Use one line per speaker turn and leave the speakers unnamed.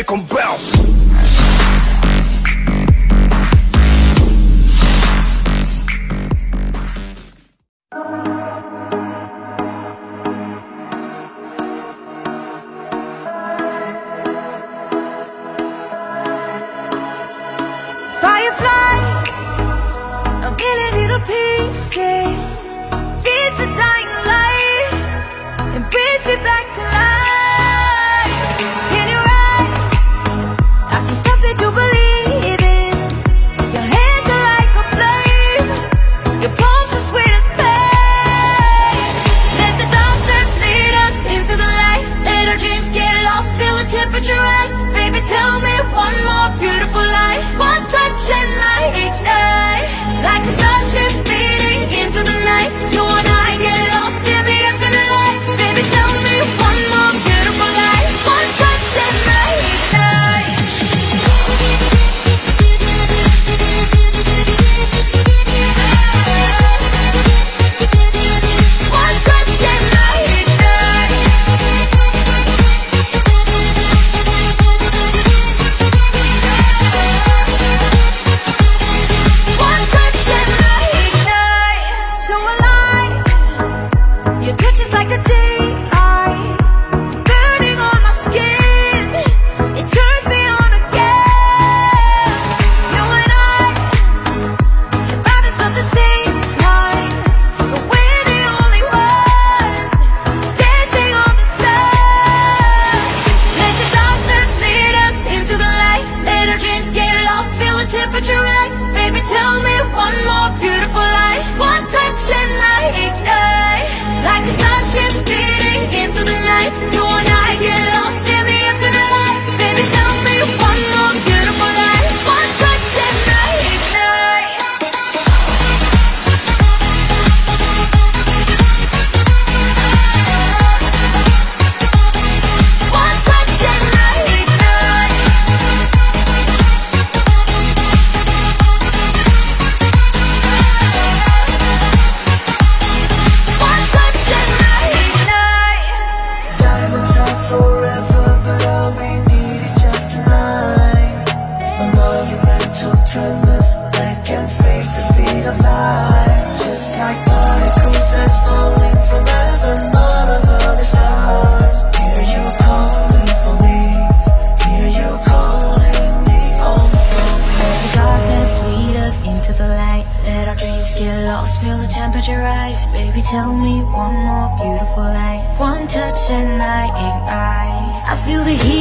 make them bounce.
Fireflies, a million little pieces, feed the dying light and breathe me back to life. In your eyes, I see something to believe in. Your hands are like a flame, your palms are sweet as pain. Let the darkness lead us into the light. Let our dreams get lost, feel the temperature rise. Baby, tell me one more beautiful life. One touch and I ignite, like the starships speeding into the night. You and I get lost in the infinite light. Baby, tell me one more beautiful life. One touch and I ignite. One touch and I ignite. One touch and I ignite. So alive, your touch is like a daylight, burning on my skin. It turns me on again. You and I, survivors of the same kind, but we're the only ones dancing on the sun. Let the darkness lead us into the light. Let our dreams get lost, feel the temperature rise. Baby, tell me one more beautiful life. One touch and I ignite, like the starships speeding into the night. You and I get lost in the infinite light. Baby, tell me one more beautiful life. One touch and I ignite. One touch and I ignite. One touch and I ignite.
Diamonds are forever, but all we need is just tonight. A monumental tremors that can freeze the speed of light. Just like particles that's falling from heaven, all over the stars. Hear you calling for me, hear you calling me home from me.
Let the darkness lead us into the light. Let our dreams get lost, feel the temperature rise. Baby, tell me one more beautiful light. One touch and I ignite. I feel the heat